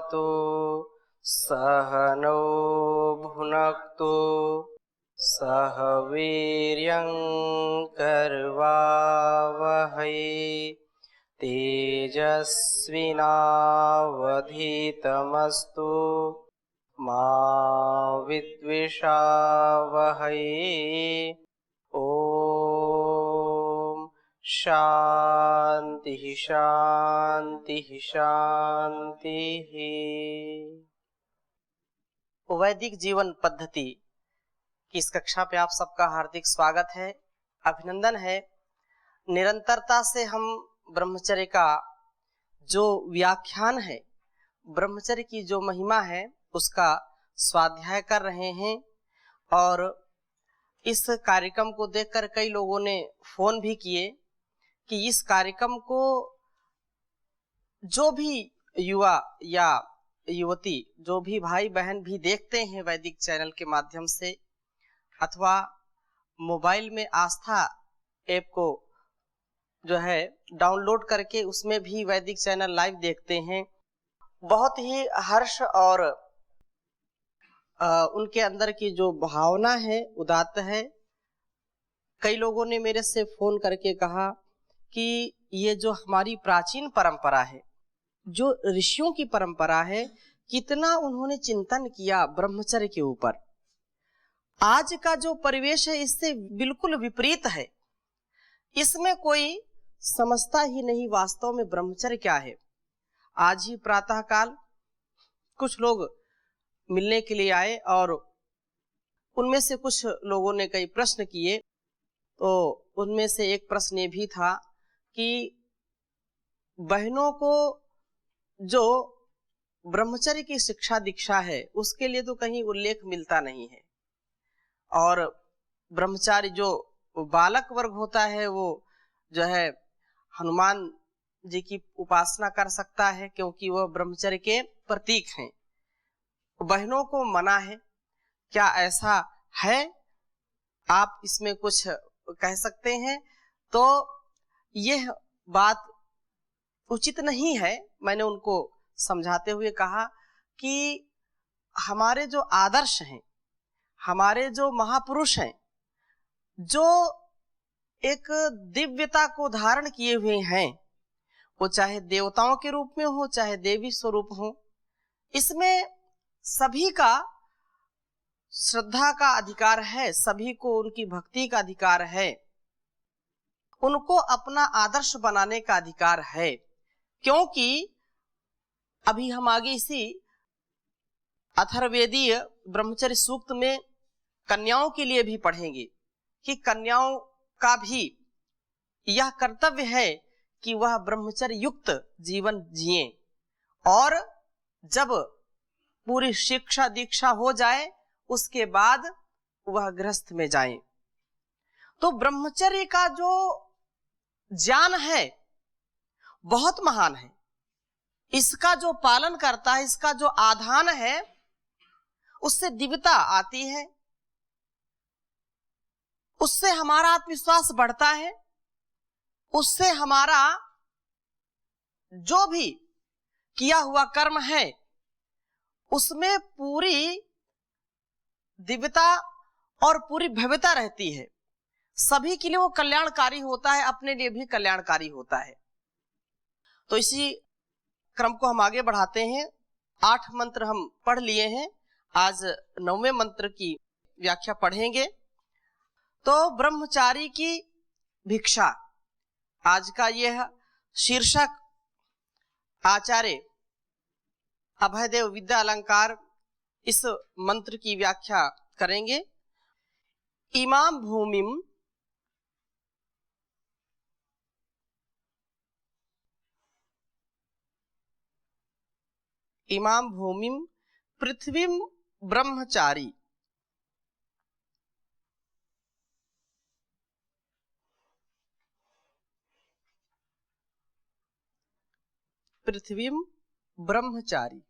भवतु सहनौ भुनक्तु सह वीर्यं करवावहै तेजस्विनावधीतमस्तु मा विद्विषावहै। ओम शांति शांति शांति। वैदिक जीवन पद्धति की इस कक्षा पे आप सबका हार्दिक स्वागत है, अभिनंदन है। निरंतरता से हम ब्रह्मचर्य का जो व्याख्यान है, ब्रह्मचर्य की जो महिमा है, उसका स्वाध्याय कर रहे हैं। और इस कार्यक्रम को देखकर कई लोगों ने फोन भी किए कि इस कार्यक्रम को जो भी युवा या युवती, जो भी भाई बहन भी देखते हैं वैदिक चैनल के माध्यम से अथवा मोबाइल में आस्था ऐप को जो है डाउनलोड करके उसमें भी वैदिक चैनल लाइव देखते हैं, बहुत ही हर्ष और उनके अंदर की जो भावना है उदात्त है। कई लोगों ने मेरे से फोन करके कहा कि ये जो हमारी प्राचीन परंपरा है, जो ऋषियों की परंपरा है, कितना उन्होंने चिंतन किया ब्रह्मचर्य के ऊपर। आज का जो परिवेश है इससे बिल्कुल विपरीत है। इसमें कोई समझता ही नहीं वास्तव में ब्रह्मचर्य क्या है। आज ही प्रातः काल कुछ लोग मिलने के लिए आए और उनमें से कुछ लोगों ने कई प्रश्न किए। तो उनमें से एक प्रश्न ये भी था कि बहनों को जो ब्रह्मचर्य की शिक्षा दीक्षा है उसके लिए तो कहीं उल्लेख मिलता नहीं है, और ब्रह्मचारी जो बालक वर्ग होता है वो जो है हनुमान जी की उपासना कर सकता है क्योंकि वह ब्रह्मचर्य के प्रतीक हैं। बहनों को मना है। क्या ऐसा है? आप इसमें कुछ कह सकते हैं? तो यह बात उचित नहीं है। मैंने उनको समझाते हुए कहा कि हमारे जो आदर्श हैं, हमारे जो महापुरुष हैं, जो एक दिव्यता को धारण किए हुए हैं, वो चाहे देवताओं के रूप में हो चाहे देवी स्वरूप हो, इसमें सभी का श्रद्धा का अधिकार है, सभी को उनकी भक्ति का अधिकार है, उनको अपना आदर्श बनाने का अधिकार है। क्योंकि अभी हम आगे इसी अथर्ववेदीय ब्रह्मचर्य सूक्त में कन्याओं के लिए भी पढ़ेंगे कि कन्याओं का भी यह कर्तव्य है कि वह ब्रह्मचर्य युक्त जीवन जिए, और जब पूरी शिक्षा दीक्षा हो जाए उसके बाद वह गृहस्थ में जाए। तो ब्रह्मचर्य का जो ज्ञान है बहुत महान है। इसका जो पालन करता है, इसका जो आधान है, उससे दिव्यता आती है, उससे हमारा आत्मविश्वास बढ़ता है, उससे हमारा जो भी किया हुआ कर्म है उसमें पूरी दिव्यता और पूरी भव्यता रहती है। सभी के लिए वो कल्याणकारी होता है, अपने लिए भी कल्याणकारी होता है। तो इसी क्रम को हम आगे बढ़ाते हैं। 8 मंत्र हम पढ़ लिए हैं, आज 9वें मंत्र की व्याख्या पढ़ेंगे। तो ब्रह्मचारी की भिक्षा, आज का यह शीर्षक आचार्य अभयदेव विद्या अलंकार इस मंत्र की व्याख्या करेंगे। इमाम भूमिम इमाम भूमिम पृथ्वीम ब्रह्मचारी, पृथ्वीम ब्रह्मचारी।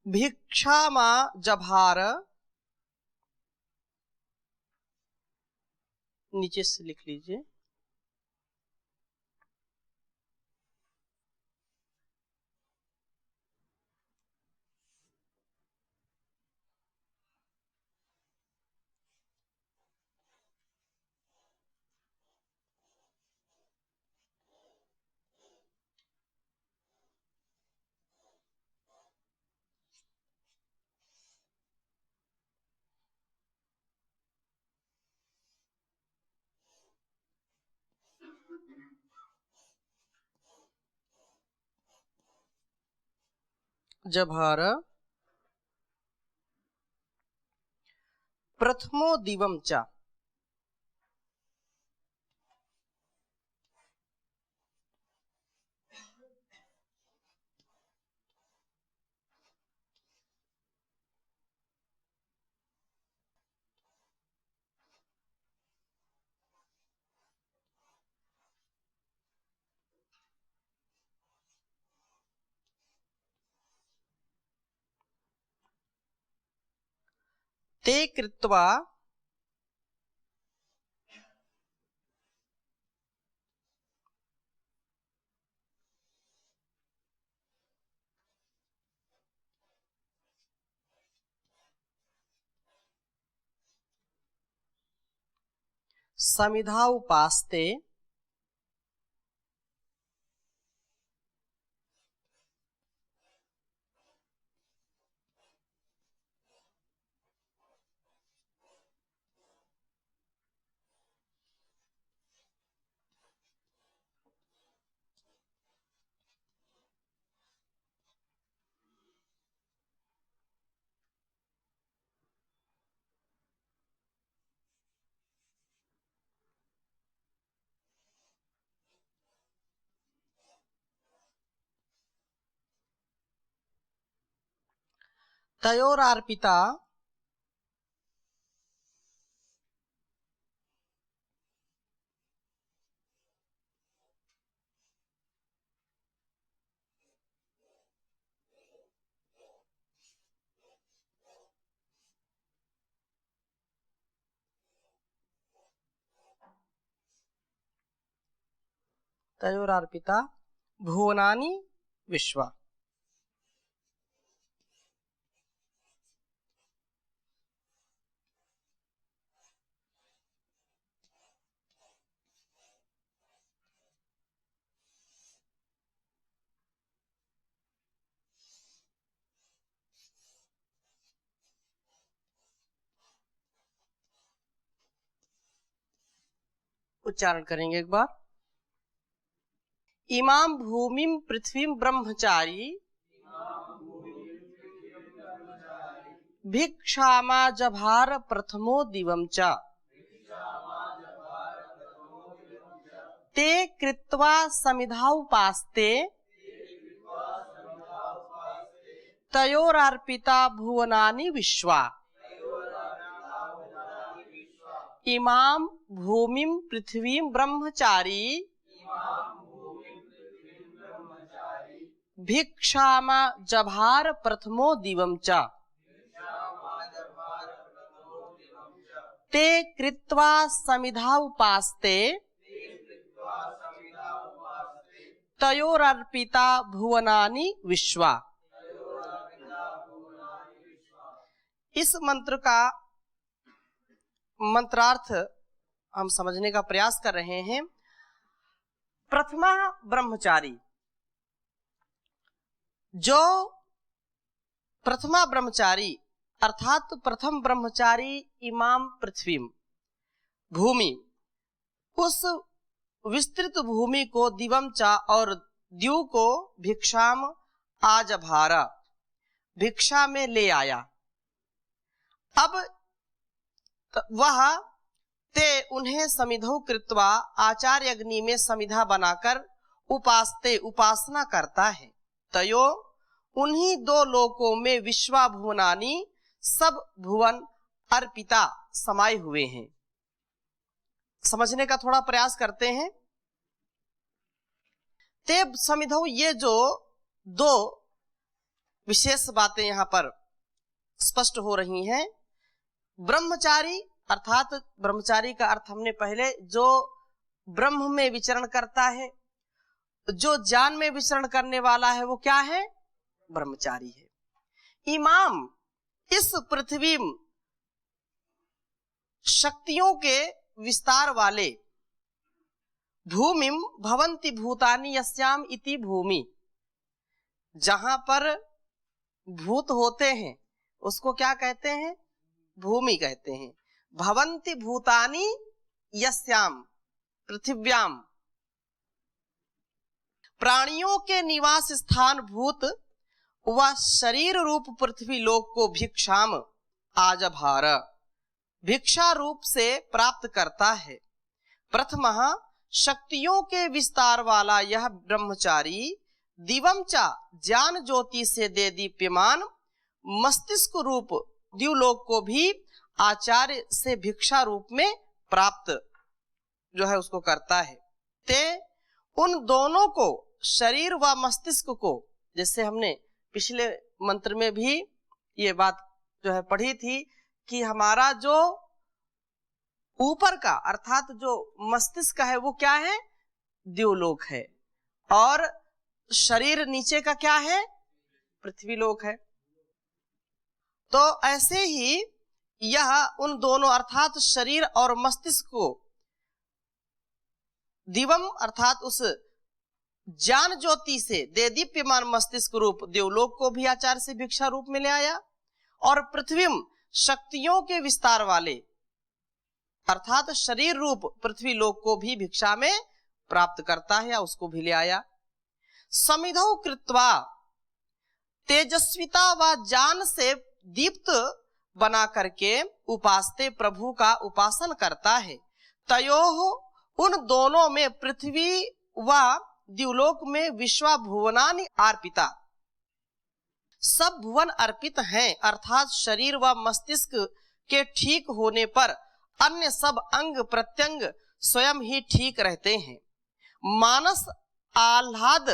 भिक्षामा जभार, नीचे से लिख लीजिए, जभार प्रथमो दिवम च, ते कृत्वा समिधा उपास्ते, तयोरार्पिता तयोरार्पिता भुवनानि विश्वा। उच्चारण करेंगे एक बार। इमाम भूमिम पृथ्वीम ब्रह्मचारी, भिक्षामा जभार प्रथमो दिवम च, ते कृत्वा समिधा उपास्ते, तयोरार्पिता भुवनानि विश्वा। इमाम भूमिम पृथ्वीम ब्रह्मचारी, भिक्षामा जभार प्रथमो दिवम च, ते कृत्वा समिधा उपास्ते, तयोरर्पिता भुवनानि विश्वा। इस मंत्र का मंत्रार्थ हम समझने का प्रयास कर रहे हैं। प्रथमा ब्रह्मचारी, जो प्रथमा ब्रह्मचारी अर्थात प्रथम ब्रह्मचारी इमाम पृथ्वी भूमि, उस विस्तृत भूमि को दिवम चा और द्यू को भिक्षाम आजभारा, भिक्षा में ले आया। अब वह ते उन्हें समिधौ कृत्वा आचार्य अग्नि में समिधा बनाकर उपासते उपासना करता है। तयो उन्हीं दो लोकों में विश्वा भुवनानी सब भुवन अर्पिता समाये हुए हैं। समझने का थोड़ा प्रयास करते हैं। ते समिधौ, ये जो दो विशेष बातें यहाँ पर स्पष्ट हो रही हैं। ब्रह्मचारी अर्थात ब्रह्मचारी का अर्थ हमने पहले, जो ब्रह्म में विचरण करता है, जो ज्ञान में विचरण करने वाला है, वो क्या है? ब्रह्मचारी है। इमाम इस पृथ्वी शक्तियों के विस्तार वाले, भूमिम भवन्ति भूतानि यस्याम इति भूमि, जहां पर भूत होते हैं उसको क्या कहते हैं? भूमि कहते हैं। भवन्ति भूतानि यस्याम पृथिव्याम, प्राणियों के निवास स्थान भूत व शरीर रूप पृथ्वी लोक को भिक्षाम आजभार, भिक्षा रूप से प्राप्त करता है। प्रथमः शक्तियों के विस्तार वाला यह ब्रह्मचारी दिवम चा ज्ञान ज्योति से दे दीप्यमान मस्तिष्क रूप द्युलोक को भी आचार्य से भिक्षा रूप में प्राप्त जो है उसको करता है। ते उन दोनों को, शरीर व मस्तिष्क को, जैसे हमने पिछले मंत्र में भी ये बात जो है पढ़ी थी कि हमारा जो ऊपर का अर्थात जो मस्तिष्क है वो क्या है? द्युलोक है, और शरीर नीचे का क्या है? पृथ्वीलोक है। तो ऐसे ही यह उन दोनों अर्थात शरीर और मस्तिष्क को दिवम अर्थात उस ज्ञान ज्योति से दे दीप्यमान मस्तिष्क रूप देवलोक को भी आचार्य से भिक्षा रूप में ले आया, और पृथ्वीम शक्तियों के विस्तार वाले अर्थात शरीर रूप पृथ्वी लोक को भी भिक्षा में प्राप्त करता है या उसको भी ले आया। समिधौ कृत्वा, तेजस्विता व ज्ञान से दीप्त बना करके उपासते प्रभु का उपासन करता है। तयोः उन दोनों में पृथ्वी व द्युलोक में विश्वा भुवनानि अर्पिता, सब भुवन अर्पित हैं, अर्थात शरीर व मस्तिष्क के ठीक होने पर अन्य सब अंग प्रत्यंग स्वयं ही ठीक रहते हैं। मानस आह्लाद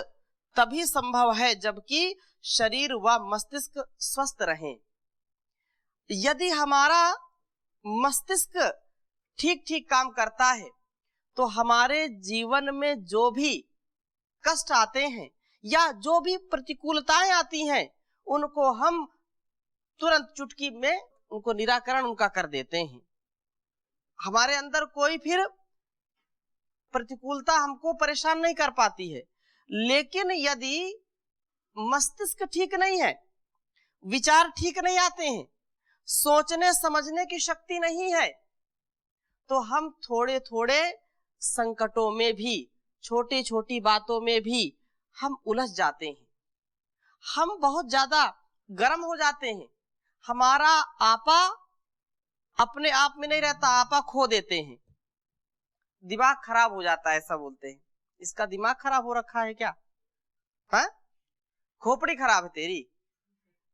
तभी संभव है जबकि शरीर व मस्तिष्क स्वस्थ रहें। यदि हमारा मस्तिष्क ठीक ठीक काम करता है तो हमारे जीवन में जो भी कष्ट आते हैं या जो भी प्रतिकूलताएं आती हैं उनको हम तुरंत चुटकी में उनको निराकरण उनका कर देते हैं। हमारे अंदर कोई फिर प्रतिकूलता हमको परेशान नहीं कर पाती है। लेकिन यदि मस्तिष्क ठीक नहीं है, विचार ठीक नहीं आते हैं, सोचने समझने की शक्ति नहीं है, तो हम थोड़े थोड़े संकटों में भी, छोटी छोटी बातों में भी हम उलझ जाते हैं। हम बहुत ज्यादा गर्म हो जाते हैं, हमारा आपा अपने आप में नहीं रहता, आपा खो देते हैं, दिमाग खराब हो जाता है। ऐसा बोलते हैं, इसका दिमाग खराब हो रखा है क्या? हाँ, खोपड़ी खराब है तेरी।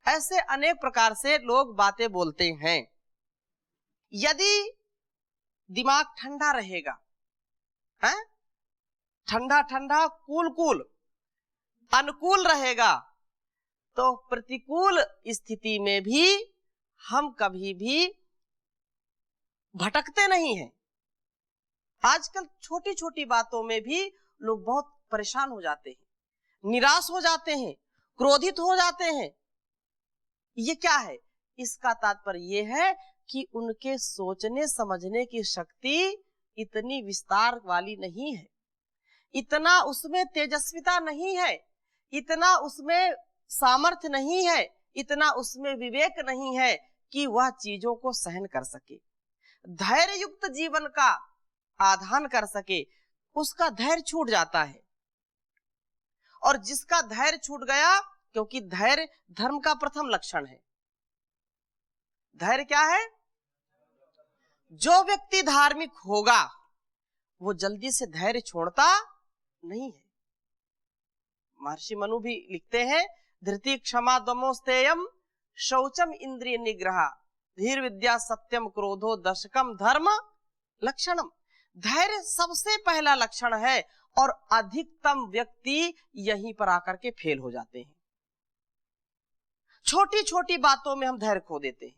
ऐसे अनेक प्रकार से लोग बातें बोलते हैं। यदि दिमाग ठंडा रहेगा, है ठंडा ठंडा, कूल कूल, अनुकूल रहेगा, तो प्रतिकूल स्थिति में भी हम कभी भी भटकते नहीं हैं। आजकल छोटी छोटी बातों में भी लोग बहुत परेशान हो जाते हैं, निराश हो जाते हैं, क्रोधित हो जाते हैं। ये क्या है? इसका तात्पर्य ये है कि उनके सोचने समझने की शक्ति इतनी विस्तार वाली नहीं है, इतना उसमें तेजस्विता नहीं है, इतना उसमें सामर्थ्य नहीं है, इतना उसमें विवेक नहीं है कि वह चीजों को सहन कर सके, धैर्य युक्त जीवन का आधान कर सके। उसका धैर्य छूट जाता है, और जिसका धैर्य छूट गया, क्योंकि धैर्य धर्म का प्रथम लक्षण है। धैर्य क्या है? जो व्यक्ति धार्मिक होगा वो जल्दी से धैर्य छोड़ता नहीं है। महर्षि मनु भी लिखते हैं, धृति क्षमा दमोस्तेयम शौचम इंद्रिय निग्रह धीर विद्या सत्यम क्रोधो दशकम धर्म लक्षणम। धैर्य सबसे पहला लक्षण है, और अधिकतम व्यक्ति यहीं पर आकर के फेल हो जाते हैं। छोटी छोटी बातों में हम धैर्य खो देते हैं,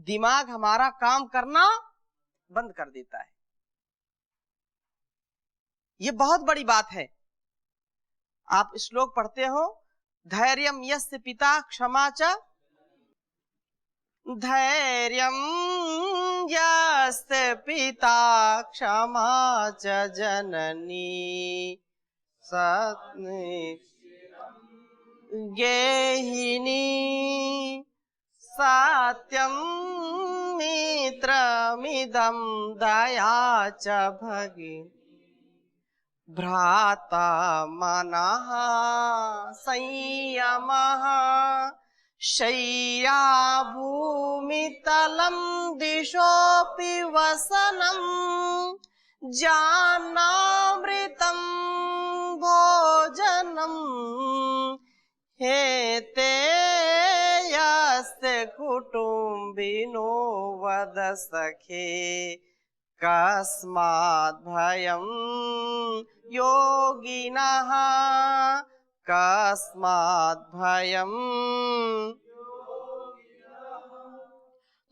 दिमाग हमारा काम करना बंद कर देता है। ये बहुत बड़ी बात है। आप श्लोक पढ़ते हो, धैर्यम यस्य पिता क्षमा च, धैर्यम यस्य पिता क्षमा च जननी सत्नि गेहिनी सत्यम मित्रमिदं दया च भगिनी भ्राता मनः संयमः शय्या भूमितलं दिशोऽपि वसनं ज्ञानामृतं भोजनं हेते यस्य कुटुम्बिनो वद सखे कस्माद् भयं योगिनः कस्माद् भयं।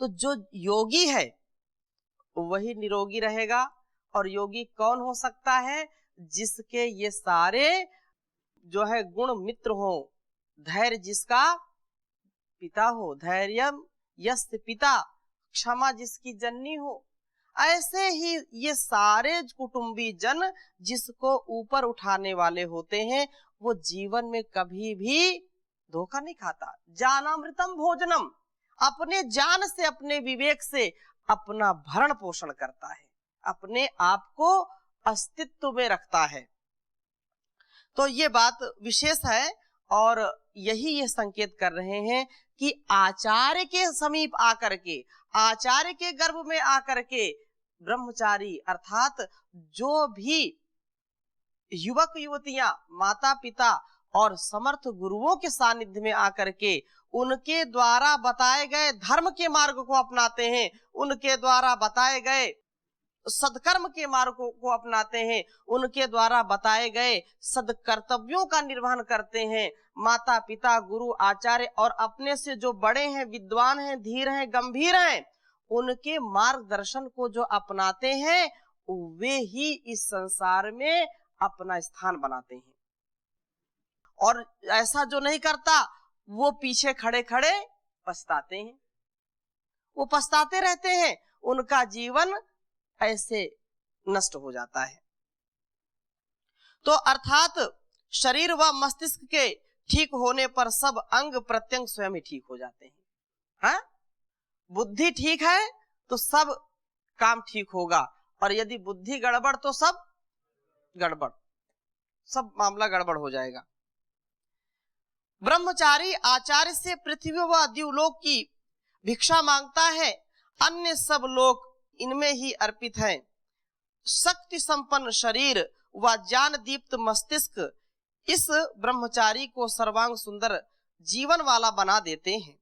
तो जो योगी है वही निरोगी रहेगा। और योगी कौन हो सकता है? जिसके ये सारे जो है गुण मित्र हो। धैर्य जिसका पिता हो, धैर्यम यस्य पिता, क्षमा जिसकी जननी हो। ऐसे ही ये सारे कुटुंबी जन जिसको ऊपर उठाने वाले होते हैं, वो जीवन में कभी भी धोखा नहीं खाता। ज्ञानामृतम भोजनम, अपने ज्ञान से अपने विवेक से अपना भरण पोषण करता है, अपने आप को अस्तित्व में रखता है। तो ये बात विशेष है और यही ये संकेत कर रहे हैं कि आचार्य के समीप आकर के, आचार्य के गर्भ में आकर के ब्रह्मचारी अर्थात जो भी युवक युवतियां माता पिता और समर्थ गुरुओं के सानिध्य में आकर के उनके द्वारा बताए गए धर्म के मार्ग को अपनाते हैं, उनके द्वारा बताए गए सदकर्म के मार्ग को अपनाते हैं, उनके द्वारा बताए गए सदकर्तव्यों का निर्वहन करते हैं, माता पिता गुरु आचार्य और अपने से जो बड़े हैं, विद्वान हैं, धीर हैं, गंभीर हैं, उनके मार्गदर्शन को जो अपनाते हैं, वे ही इस संसार में अपना स्थान बनाते हैं। और ऐसा जो नहीं करता वो पीछे खड़े खड़े पछताते हैं, वो पछताते रहते हैं, उनका जीवन ऐसे नष्ट हो जाता है। तो अर्थात शरीर व मस्तिष्क के ठीक होने पर सब अंग प्रत्यंग स्वयं ही ठीक हो जाते हैं। हाँ? बुद्धि ठीक है तो सब काम ठीक होगा, और यदि बुद्धि गड़बड़ तो सब गड़बड़, सब मामला गड़बड़ हो जाएगा। ब्रह्मचारी आचार्य से पृथ्वी व द्युलोक की भिक्षा मांगता है, अन्य सब लोग इनमें ही अर्पित हैं। शक्ति संपन्न शरीर व ज्ञान दीप्त मस्तिष्क इस ब्रह्मचारी को सर्वांग सुंदर जीवन वाला बना देते हैं।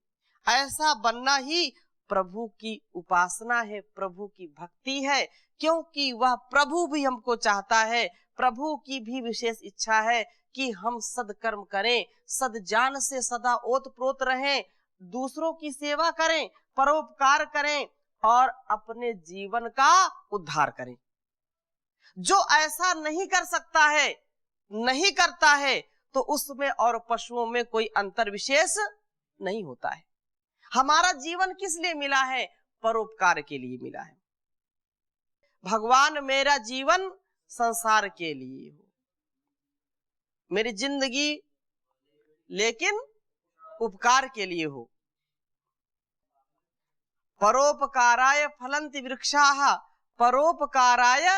ऐसा बनना ही प्रभु की उपासना है, प्रभु की भक्ति है, क्योंकि वह प्रभु भी हमको चाहता है। प्रभु की भी विशेष इच्छा है कि हम सदकर्म करें, सद्ज्ञान से सदा ओतप्रोत रहें, दूसरों की सेवा करें, परोपकार करें और अपने जीवन का उद्धार करें। जो ऐसा नहीं कर सकता है, नहीं करता है, तो उसमें और पशुओं में कोई अंतर विशेष नहीं होता है। हमारा जीवन किस लिए मिला है? परोपकार के लिए मिला है। भगवान मेरा जीवन संसार के लिए हो, मेरी जिंदगी लेकिन उपकार के लिए हो। परोपकाराय फलन्ति वृक्षाः, परोपकाराय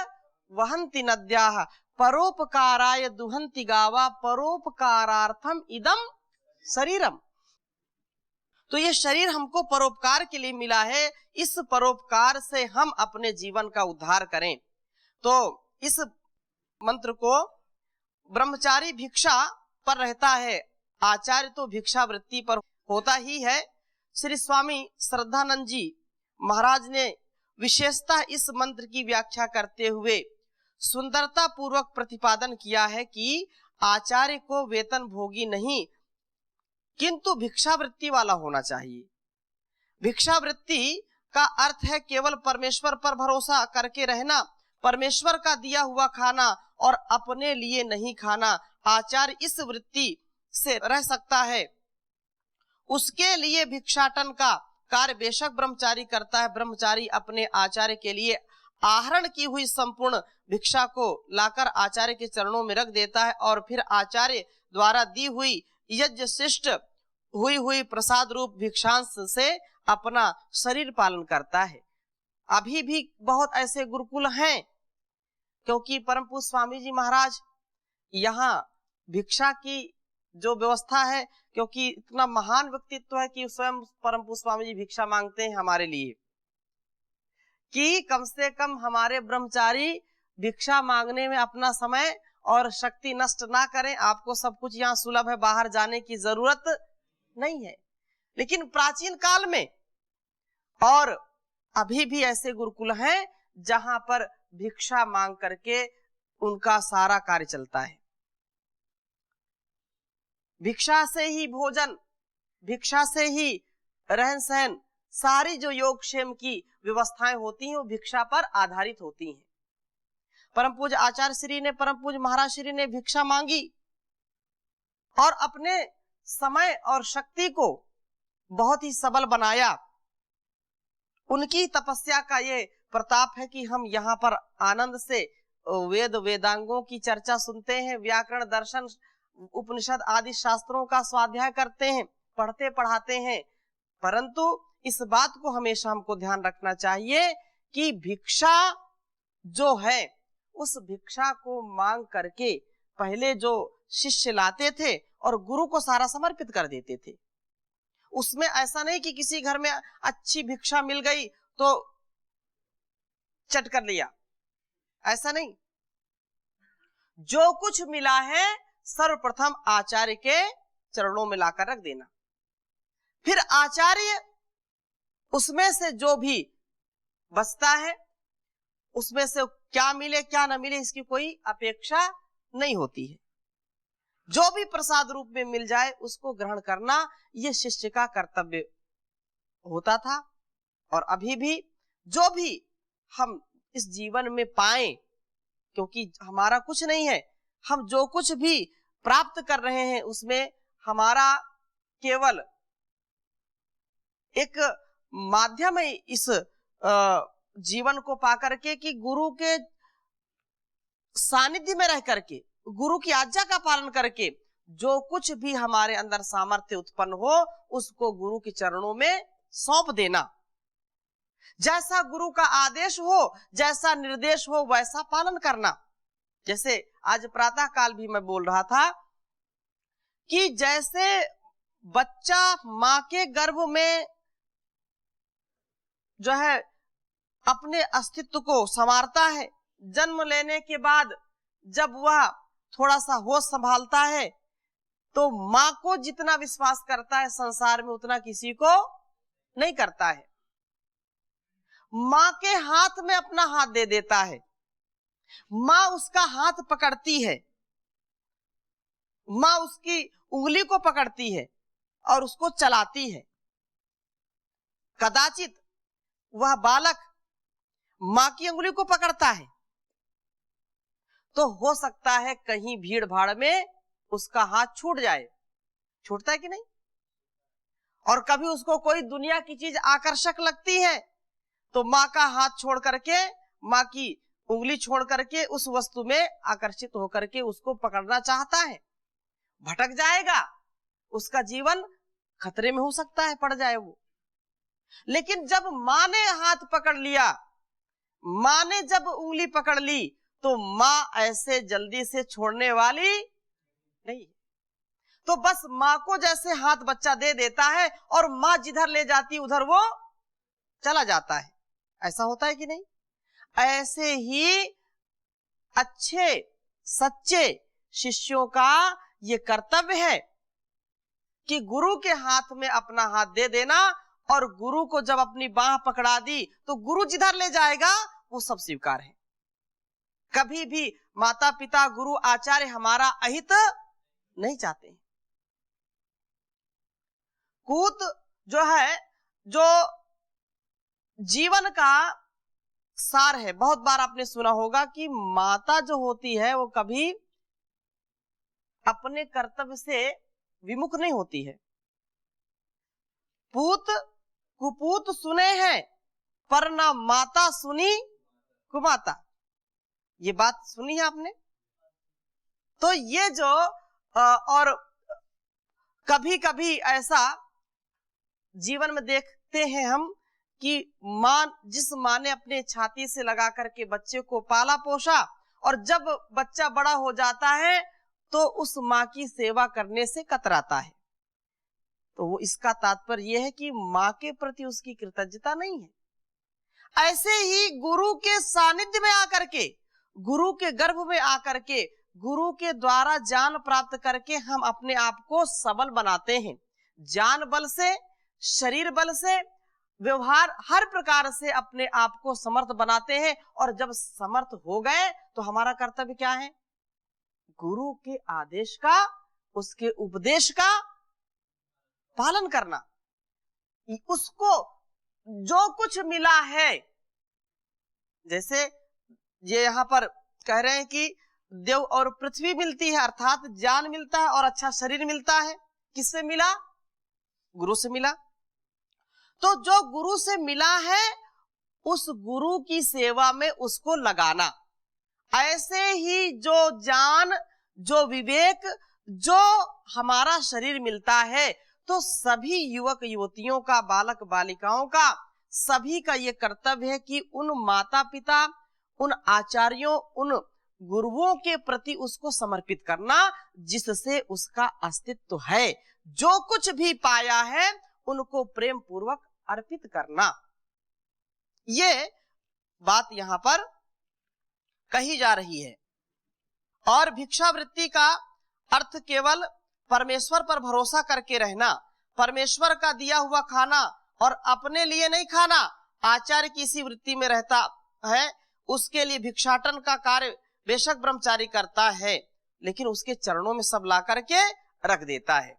वहन्ति नद्याः, परोपकाराय दुहन्ति गावा, परोपकारार्थम इदं शरीरम। तो ये शरीर हमको परोपकार के लिए मिला है, इस परोपकार से हम अपने जीवन का उद्धार करें। तो इस मंत्र को ब्रह्मचारी भिक्षा पर रहता है, आचार्य तो भिक्षा वृत्ति पर होता ही है। श्री स्वामी श्रद्धानंद जी महाराज ने विशेषतः इस मंत्र की व्याख्या करते हुए सुंदरता पूर्वक प्रतिपादन किया है कि आचार्य को वेतन भोगी नहीं, किंतु भिक्षावृत्ति वाला होना चाहिए। भिक्षावृत्ति का अर्थ है केवल परमेश्वर पर भरोसा करके रहना, परमेश्वर का दिया हुआ खाना और अपने लिए नहीं खाना। आचार्य इस वृत्ति से रह सकता है, उसके लिए भिक्षाटन का कार्य बेशक ब्रह्मचारी करता है। ब्रह्मचारी अपने आचार्य के लिए आहरण की हुई संपूर्ण भिक्षा को लाकर आचार्य के चरणों में रख देता है और फिर आचार्य द्वारा दी हुई यज्ञ शिष्ट हुई प्रसाद रूप भिक्षांश से अपना शरीर पालन करता है। अभी भी बहुत ऐसे गुरुकुल हैं, क्योंकि परम पूज्य स्वामी जी महाराज यहाँ भिक्षा की जो व्यवस्था है, क्योंकि इतना महान व्यक्तित्व है कि स्वयं परम पूज्य स्वामी जी भिक्षा मांगते हैं हमारे लिए कि कम से कम हमारे ब्रह्मचारी भिक्षा मांगने में अपना समय और शक्ति नष्ट ना करें। आपको सब कुछ यहाँ सुलभ है, बाहर जाने की जरूरत नहीं है। लेकिन प्राचीन काल में और अभी भी ऐसे गुरुकुल हैं जहां पर भिक्षा मांग करके उनका सारा कार्य चलता है। भिक्षा से ही भोजन, भिक्षा से ही रहन सहन, सारी जो योग क्षेम की व्यवस्थाएं होती हैं वो भिक्षा पर आधारित होती हैं। परम पूज्य आचार्य श्री ने, परम पूज्य महाराज श्री ने भिक्षा मांगी और अपने समय और शक्ति को बहुत ही सबल बनाया। उनकी तपस्या का ये प्रताप है कि हम यहाँ पर आनंद से वेद वेदांगों की चर्चा सुनते हैं, व्याकरण दर्शन उपनिषद आदि शास्त्रों का स्वाध्याय करते हैं, पढ़ते पढ़ाते हैं। परंतु इस बात को हमेशा हमको ध्यान रखना चाहिए कि भिक्षा जो है उस भिक्षा को मांग करके पहले जो शिष्य लाते थे और गुरु को सारा समर्पित कर देते थे। उसमें ऐसा नहीं कि किसी घर में अच्छी भिक्षा मिल गई तो चट कर लिया, ऐसा नहीं। जो कुछ मिला है सर्वप्रथम आचार्य के चरणों में लाकर रख देना, फिर आचार्य उसमें से जो भी बचता है उसमें से क्या मिले क्या न मिले इसकी कोई अपेक्षा नहीं होती है। जो भी प्रसाद रूप में मिल जाए उसको ग्रहण करना ये शिष्य का कर्तव्य होता था। और अभी भी जो भी हम इस जीवन में पाए, क्योंकि हमारा कुछ नहीं है, हम जो कुछ भी प्राप्त कर रहे हैं उसमें हमारा केवल एक माध्यम है इस जीवन को पाकर के कि गुरु के सानिध्य में रह करके, गुरु की आज्ञा का पालन करके जो कुछ भी हमारे अंदर सामर्थ्य उत्पन्न हो उसको गुरु के चरणों में सौंप देना। जैसा गुरु का आदेश हो, जैसा निर्देश हो वैसा पालन करना। जैसे आज प्रातः काल भी मैं बोल रहा था कि जैसे बच्चा मां के गर्भ में जो है अपने अस्तित्व को संवारता है, जन्म लेने के बाद जब वह थोड़ा सा होश संभालता है तो मां को जितना विश्वास करता है संसार में उतना किसी को नहीं करता है। मां के हाथ में अपना हाथ दे देता है, मां उसका हाथ पकड़ती है, मां उसकी उंगली को पकड़ती है और उसको चलाती है। कदाचित वह बालक मां की उंगली को पकड़ता है तो हो सकता है कहीं भीड़ भाड़ में उसका हाथ छूट जाए, छूटता है कि नहीं। और कभी उसको कोई दुनिया की चीज आकर्षक लगती है तो मां का हाथ छोड़ करके, मां की उंगली छोड़ करके उस वस्तु में आकर्षित होकर के उसको पकड़ना चाहता है, भटक जाएगा, उसका जीवन खतरे में हो सकता है, पड़ जाए वो। लेकिन जब मां ने हाथ पकड़ लिया, मां ने जब उंगली पकड़ ली तो मां ऐसे जल्दी से छोड़ने वाली नहीं। तो बस मां को जैसे हाथ बच्चा दे देता है और मां जिधर ले जाती उधर वो चला जाता है, ऐसा होता है कि नहीं। ऐसे ही अच्छे सच्चे शिष्यों का ये कर्तव्य है कि गुरु के हाथ में अपना हाथ दे देना, और गुरु को जब अपनी बाह पकड़ा दी तो गुरु जिधर ले जाएगा वो सब स्वीकार है। कभी भी माता पिता गुरु आचार्य हमारा अहित नहीं चाहते। कूत जो है, जो जीवन का सार है। बहुत बार आपने सुना होगा कि माता जो होती है वो कभी अपने कर्तव्य से विमुख नहीं होती है। पूत कुपूत सुने हैं पर ना माता सुनी कुमाता, ये बात सुनी है आपने? तो ये जो और कभी कभी ऐसा जीवन में देखते हैं हम कि जिस माँ ने अपने छाती से लगा करके बच्चे को पाला पोसा, और जब बच्चा बड़ा हो जाता है तो उस माँ की सेवा करने से कतराता है, तो वो इसका तात्पर्य यह है कि माँ के प्रति उसकी कृतज्ञता नहीं है। ऐसे ही गुरु के सानिध्य में आकर के, गुरु के गर्भ में आकर के, गुरु के द्वारा ज्ञान प्राप्त करके हम अपने आप को सबल बनाते हैं। ज्ञान बल से, शरीर बल से, व्यवहार हर प्रकार से अपने आप को समर्थ बनाते हैं। और जब समर्थ हो गए तो हमारा कर्तव्य क्या है? गुरु के आदेश का, उसके उपदेश का पालन करना। उसको जो कुछ मिला है, जैसे ये यहाँ पर कह रहे हैं कि देव और पृथ्वी मिलती है, अर्थात ज्ञान मिलता है और अच्छा शरीर मिलता है। किससे मिला? गुरु से मिला। तो जो गुरु से मिला है उस गुरु की सेवा में उसको लगाना। ऐसे ही जो ज्ञान, जो विवेक, जो हमारा शरीर मिलता है, तो सभी युवक युवतियों का, बालक बालिकाओं का, सभी का ये कर्तव्य है कि उन माता पिता, उन आचार्यों, उन गुरुओं के प्रति उसको समर्पित करना जिससे उसका अस्तित्व है। जो कुछ भी पाया है उनको प्रेम पूर्वक अर्पित करना, ये बात यहां पर कही जा रही है। और भिक्षावृत्ति का अर्थ केवल परमेश्वर पर भरोसा करके रहना, परमेश्वर का दिया हुआ खाना और अपने लिए नहीं खाना। आचार्य की इसी वृत्ति में रहता है, उसके लिए भिक्षाटन का कार्य बेशक ब्रह्मचारी करता है, लेकिन उसके चरणों में सब ला करके रख देता है।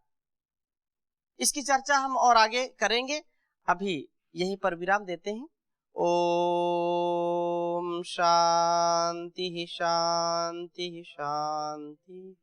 इसकी चर्चा हम और आगे करेंगे, अभी यहीं पर विराम देते हैं। ओम शांति शांति शांति।